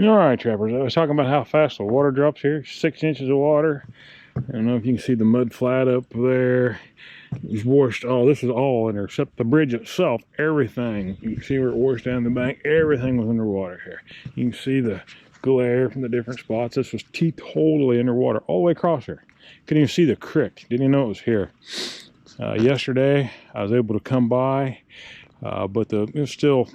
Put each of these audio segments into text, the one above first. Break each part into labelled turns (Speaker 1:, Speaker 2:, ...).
Speaker 1: All right, trappers. I was talking about how fast the water drops here. 6 inches of water. I don't know if you can see the mud flat up there. It's washed. Oh, this is all in there except the bridge itself. Everything. You can see where it washed down the bank. Everything was underwater here. You can see the glare from the different spots. This was totally underwater all the way across here. Couldn't even see the creek. Didn't even know it was here. Yesterday, I was able to come by, but it was still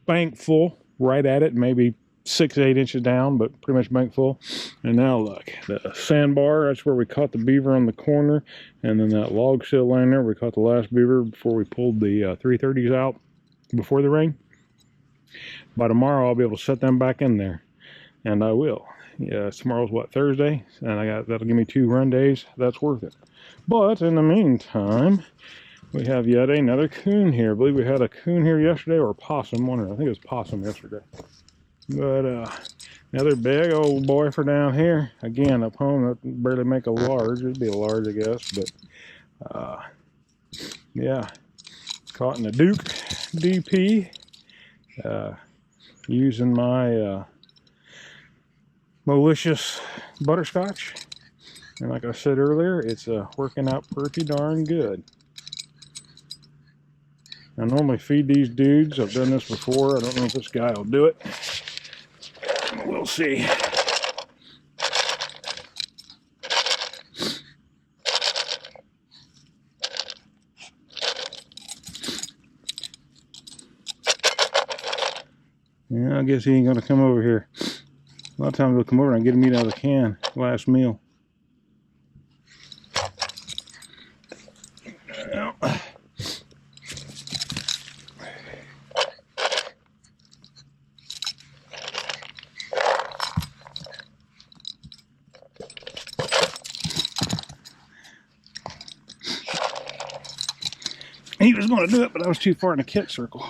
Speaker 1: bank full right at it, maybe 6 8 inches down, but pretty much bank full. And now look, the sandbar, that's where we caught the beaver on the corner, and then that log still laying there, we caught the last beaver before we pulled the 330s out before the rain. By tomorrow I'll be able to set them back in there, and I will. Yeah, tomorrow's what, Thursday, and that'll give me 2 run days. That's worth it. But in the meantime, we have yet another coon here. I believe we had a coon here yesterday, or a possum, one. I think it was possum yesterday. But another big old boy for down here. Again, up home, that barely make a large. It'd be a large, I guess. But yeah, caught in a Duke DP using my malicious butterscotch. And like I said earlier, it's working out pretty darn good. I normally feed these dudes. I've done this before. I don't know if this guy will do it. We'll see. Yeah, I guess he ain't gonna come over here. A lot of times they'll come over and I get him eat out of the can last meal. Well, he was going to do it, but I was too far in the kit circle.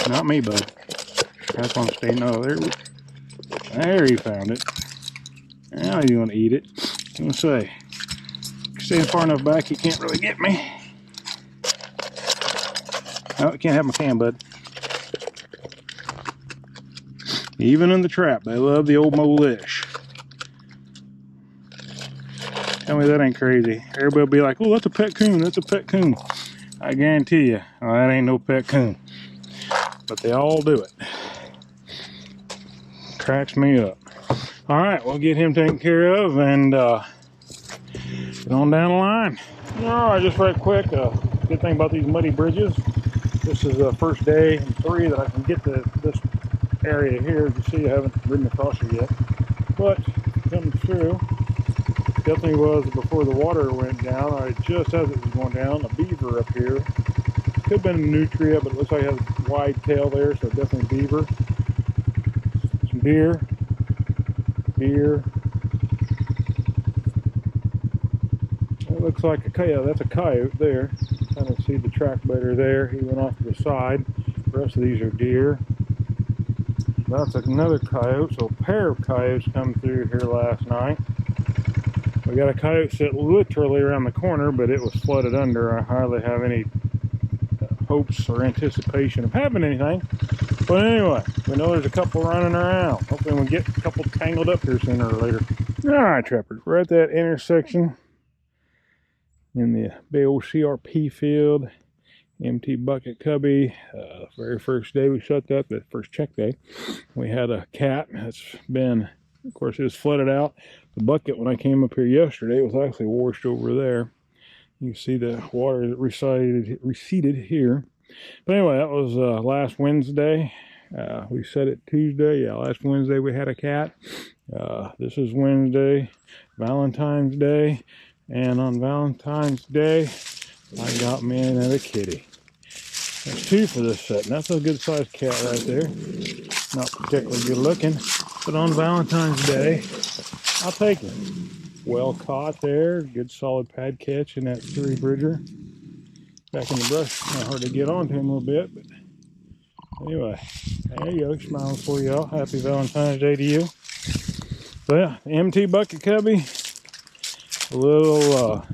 Speaker 1: Not me, bud. That's on staying. No, there he found it. Now he's going to eat it. I'm going to say, staying far enough back, he can't really get me. No, he can't have my can, bud. Even in the trap, they love the old molish. Tell me that ain't crazy. Everybody will be like, oh, that's a pet coon, that's a pet coon. I guarantee you, oh, that ain't no pet coon. But they all do it. Cracks me up. All right, we'll get him taken care of and get on down the line. All right, just right quick, good thing about these muddy bridges, this is the first day in 3 that I can get to this area here. As you see, I haven't ridden across here yet, but coming through. Definitely was before the water went down. I just as it was going down, a beaver up here. Could have been a nutria, but it looks like it has a wide tail there, so definitely beaver. Some deer. It looks like a coyote. That's a coyote there. Kind of see the track better there. He went off to the side. The rest of these are deer. That's another coyote. So a pair of coyotes come through here last night. We got a coyote sit literally around the corner, but it was flooded under. I hardly have any hopes or anticipation of having anything. But anyway, we know there's a couple running around. Hopefully we'll get a couple tangled up here sooner or later. All right, trappers, we're at that intersection in the big old CRP field. Empty bucket cubby. The very first day we shut that, the first check day, we had a cat that's been, of course, it was flooded out. The bucket, when I came up here yesterday, was actually washed over there. You can see the water receded here. But anyway, that was last Wednesday. We set it Tuesday. Yeah, last Wednesday we had a cat. This is Wednesday, Valentine's Day. And on Valentine's Day, I got me another kitty. That's 2 for this set, and that's a good sized cat right there. Not particularly good looking, but on Valentine's Day, I'll take it. Well caught there, good solid pad catch in that 3-bridger. Back in the brush, not hard to get onto him a little bit, but anyway, there you go, smiling for y'all. Happy Valentine's Day to you. So yeah, MT bucket cubby, a little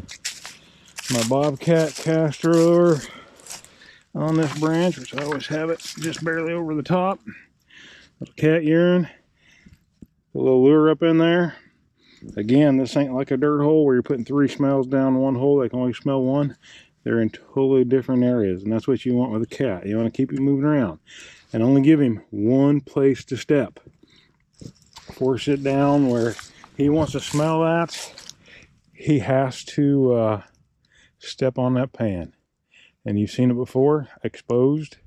Speaker 1: my Bobcat caster lure on this branch, which I always have it just barely over the top. Little cat urine, a little lure up in there. Again, this ain't like a dirt hole where you're putting 3 smells down one hole. They can only smell one. They're in totally different areas, and that's what you want with a cat. You want to keep him moving around and only give him one place to step. Force it down where he wants to smell that. He has to step on that pan. And you've seen it before, exposed.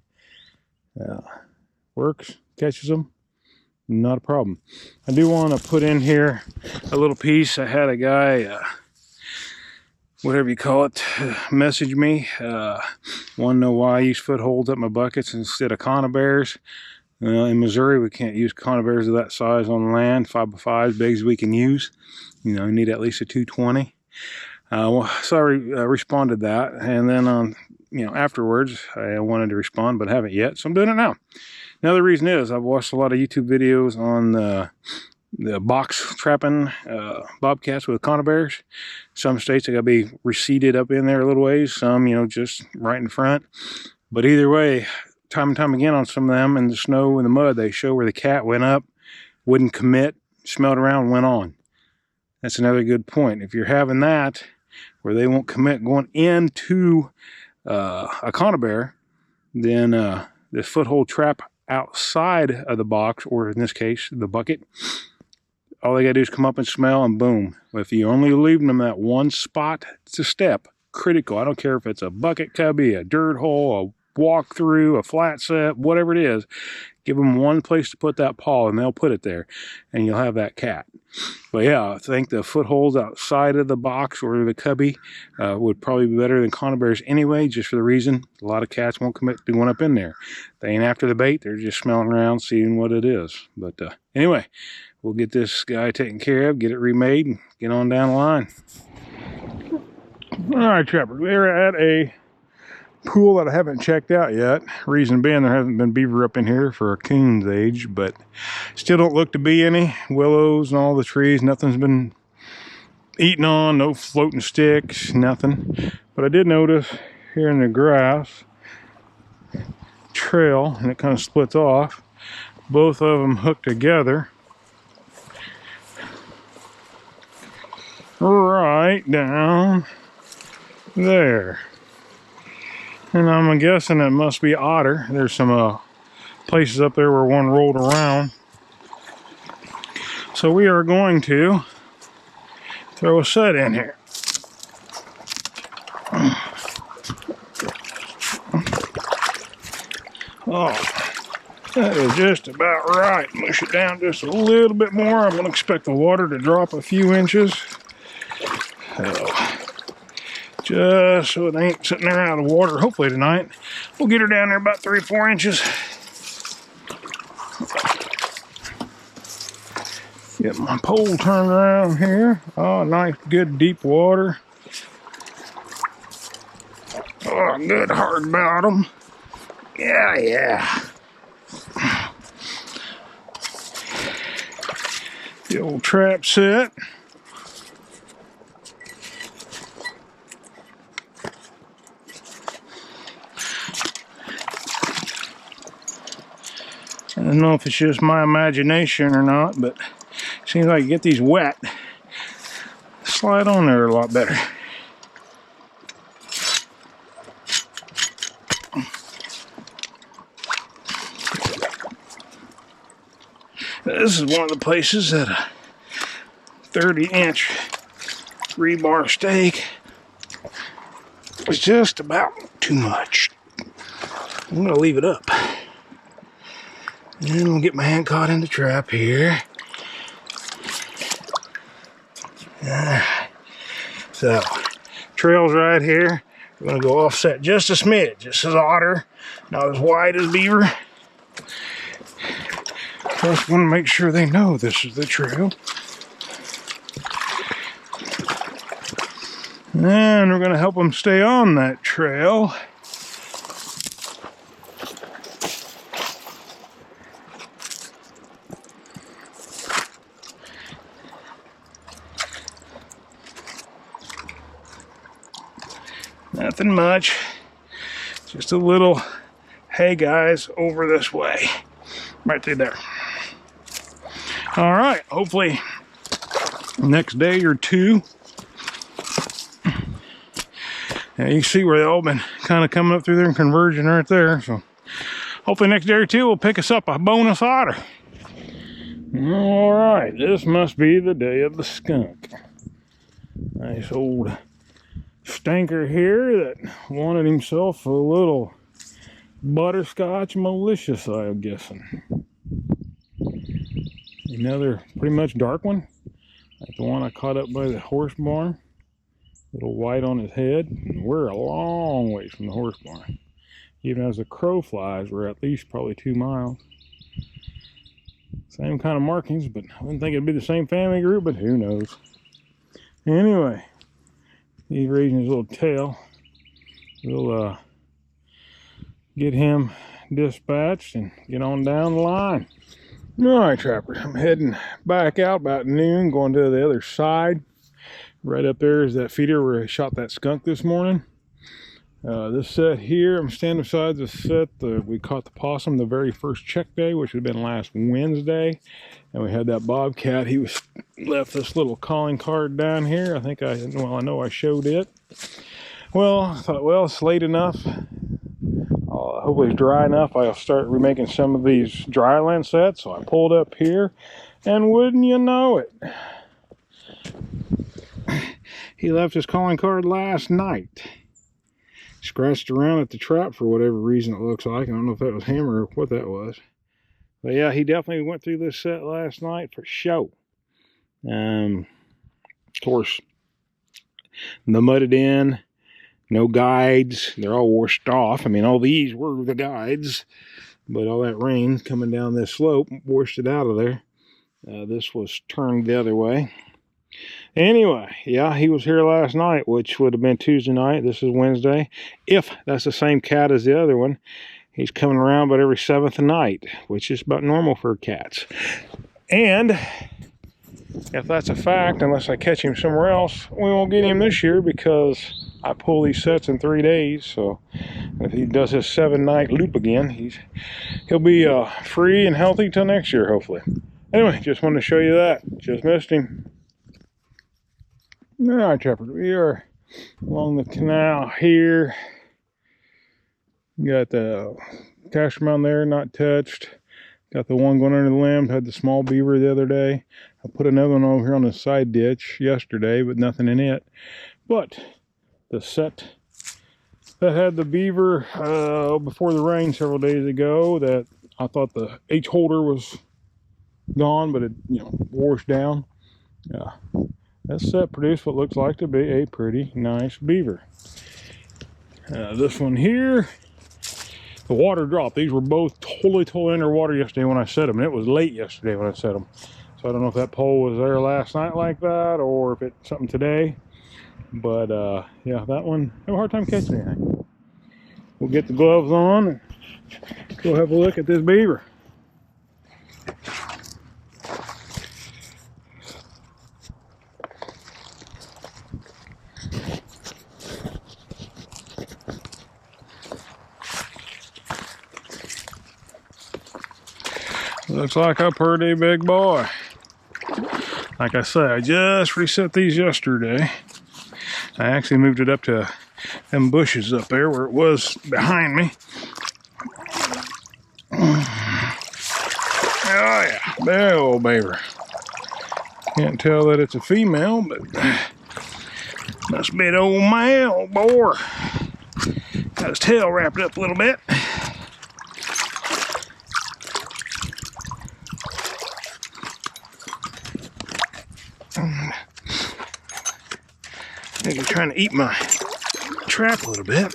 Speaker 1: Works, catches them, not a problem. I do want to put in here a little piece. I had a guy, whatever you call it, message me. Want to know why I use footholds up my buckets instead of conibears. In Missouri, we can't use conibears of that size on land. 5x5 big as we can use. You know, you need at least a 220. So I responded that, and then afterwards I wanted to respond, but haven't yet, so I'm doing it now. Now the reason is I've watched a lot of YouTube videos on the box trapping bobcats with conibears. Some states they gotta be reseated up in there a little ways, some just right in front. But either way, time and time again on some of them in the snow and the mud, they show where the cat went up, wouldn't commit, smelled around, went on. That's another good point. If you're having that where they won't commit going into a conibear, then the foothold trap outside of the box, or in this case the bucket, all they gotta do is come up and smell, and boom. If you only leave them that one spot to step, critical. I don't care if it's a bucket cubby, a dirt hole, a walk through, a flat set, whatever it is, give them one place to put that paw and they'll put it there, and you'll have that cat. But yeah, I think the footholds outside of the box or the cubby would probably be better than conibears anyway, just for the reason a lot of cats won't commit to going up in there. They ain't after the bait, they're just smelling around, seeing what it is. But anyway, we'll get this guy taken care of, get it remade, and get on down the line. All right, Trapper, we're at a pool that I haven't checked out yet. Reason being, there hasn't been beaver up in here for a coon's age, but still don't look to be any. Willows and all the trees, nothing's been eaten on, no floating sticks, nothing. But I did notice here in the grass trail, and it kind of splits off, both of them hooked together right down there. And I'm guessing it must be otter. There's some places up there where one rolled around. So we are going to throw a set in here. Oh, that is just about right. Mush it down just a little bit more. I'm going to expect the water to drop a few inches. Just so it ain't sitting there out of water. Hopefully tonight we'll get her down there about 3 or 4 inches. Get my pole turned around here. Oh, nice, good deep water. Oh, good hard bottom. Yeah. The old trap set. I don't know if it's just my imagination or not, but it seems like you get these wet, slide on there a lot better. This is one of the places that a 30-inch rebar stake was just about too much. I'm going to leave it up. And I'll get my hand caught in the trap here. So, trail's right here. We're going to go offset just a smidge. This is otter, not as wide as beaver. Plus, want to make sure they know this is the trail. And we're going to help them stay on that trail. Nothing much. Just a little, hey guys, over this way. Right through there. All right, hopefully next day or two. Yeah, you can see where they've all been kind of coming up through there and converging right there. So hopefully next day or two we'll pick us up a bonus otter. All right, this must be the day of the skunk. Nice old stinker here that wanted himself a little butterscotch malicious, I'm guessing. Another pretty much dark one, like the one I caught up by the horse barn. Little white on his head. And we're a long ways from the horse barn. Even as the crow flies, we're at least probably 2 miles. Same kind of markings, but I wouldn't think it'd be the same family group, but who knows. Anyway, he's raising his little tail. We'll get him dispatched and get on down the line. All right, trappers, I'm heading back out about noon, going to the other side. Right up there is that feeder where I shot that skunk this morning. This set here, I'm standing beside the set that we caught the possum the very first check day, which would have been last Wednesday. And we had that bobcat. He was left this little calling card down here. I think I know I showed it. Well, I thought, well, it's late enough. Hopefully it's dry enough. I'll start remaking some of these dryland sets. So I pulled up here, and wouldn't you know it, he left his calling card last night. Scratched around at the trap for whatever reason it looks like. I don't know if that was him or what that was. But yeah, he definitely went through this set last night for show. Of course, the mudded in, no guides. They're all washed off. I mean, all these were the guides, but all that rain coming down this slope washed it out of there. This was turned the other way. Anyway, yeah, he was here last night, which would have been Tuesday night. This is Wednesday. If that's the same cat as the other one, he's coming around about every 7th night, which is about normal for cats. And if that's a fact, unless I catch him somewhere else, we won't get him this year because I pull these sets in 3 days. So if he does his 7-night loop again, he'll be free and healthy till next year, hopefully. Anyway, just wanted to show you that. Just missed him. All right, trappers, we are along the canal here. Got the cash mound there, not touched. Got the one going under the limb. Had the small beaver the other day. I put another one over here on the side ditch yesterday, but nothing in it. But the set that had the beaver before the rain several days ago, that I thought the H holder was gone, but it washed down. Yeah. That set produced what looks like to be a pretty nice beaver. This one here, the water dropped. These were both totally underwater yesterday when I set them. And it was late yesterday when I set them. So I don't know if that pole was there last night like that or if it's something today. But yeah, that one, I have a hard time catching anything. We'll get the gloves on and go have a look at this beaver. Looks like a pretty big boy. Like I said, I just reset these yesterday. I actually moved it up to them bushes up there where it was behind me. Oh yeah, big old beaver. Can't tell that it's a female, but must be an old male boar. Got his tail wrapped up a little bit. Maybe trying to eat my trap a little bit.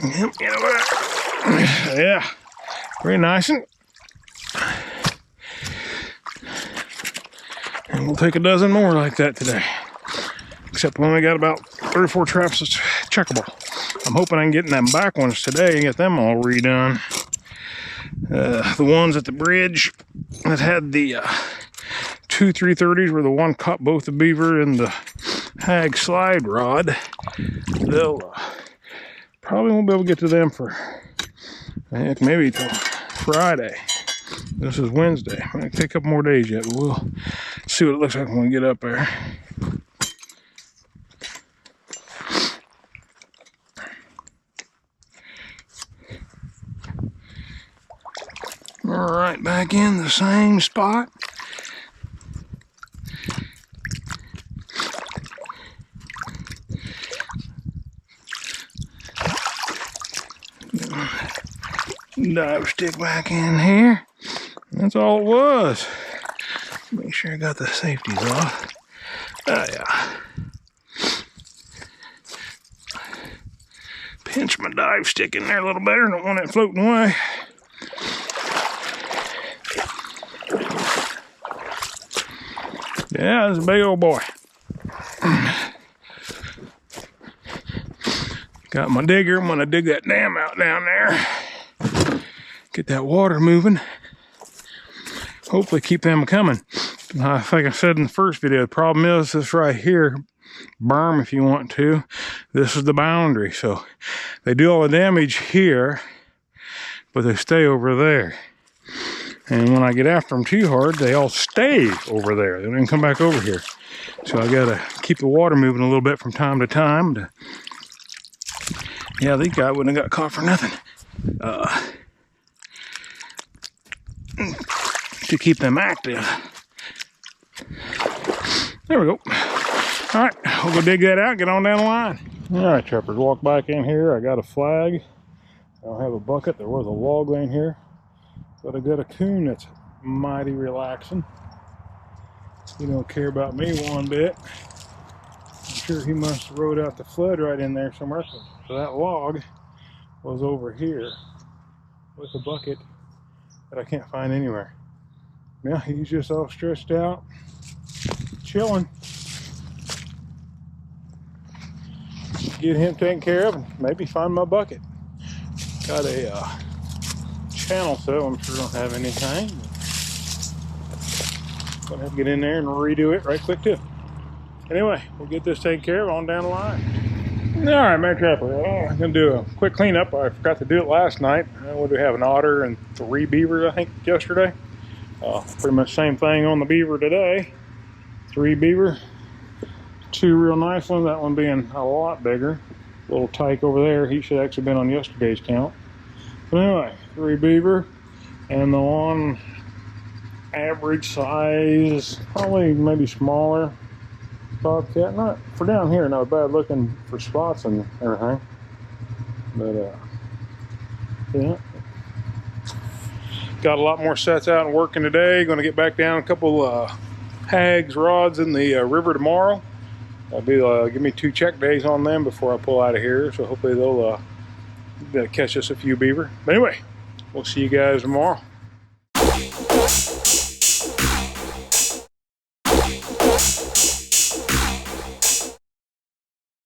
Speaker 1: Yep, yeah, very nice. And we'll take a dozen more like that today. Except we only got about 3 or 4 traps that's checkable. I'm hoping I can get in them back ones today and get them all redone. The ones at the bridge that had the 2 330s where the one caught both the beaver and the hag slide rod. They'll probably won't be able to get to them for, heck, maybe till Friday. This is Wednesday. It might take a couple more days yet, but we'll see what it looks like when we get up there. All right, back in the same spot. Dive stick back in here. That's all it was. Make sure I got the safeties off. Oh yeah. Pinch my dive stick in there a little better. Don't want it floating away. Yeah, this is a big old boy. Got my digger. I'm gonna dig that dam out down there. Get that water moving. Hopefully keep them coming. I think I said in the first video, the problem is this right here, berm if you want to. This is the boundary. So they do all the damage here, but they stay over there. And when I get after them too hard, they all stay over there. They don't come back over here. So I gotta keep the water moving a little bit from time to time. Yeah, these guys wouldn't have got caught for nothing. To keep them active. There we go. All right, we'll go dig that out, get on down the line. All right, trappers, walk back in here. I got a flag. I don't have a bucket. There was a log laying here. But I got a coon that's mighty relaxing. He don't care about me one bit. I'm sure he must have rode out the flood right in there somewhere. So that log was over here with a bucket that I can't find anywhere. Yeah, he's just all stressed out, chilling. Get him taken care of and maybe find my bucket. Got a channel set. I'm sure I don't have anything. Gonna have to get in there and redo it right quick too. Anyway, we'll get this taken care of on down the line. All right, Madtrapper. I'm gonna do a quick cleanup. I forgot to do it last night. What do we have? An otter and 3 beavers, I think, yesterday. Pretty much same thing on the beaver today. 3 beaver, 2 real nice ones. That one being a lot bigger. Little tyke over there. He should actually been on yesterday's count. But anyway, 3 beaver, and the one average size, probably maybe smaller bobcat. Not for down here, not bad looking for spots and everything. But yeah, got a lot more sets out and working today. Going to get back down a couple hags rods in the river tomorrow. I'll be give me 2 check days on them before I pull out of here. So hopefully they'll catch us a few beaver. But anyway, we'll see you guys tomorrow.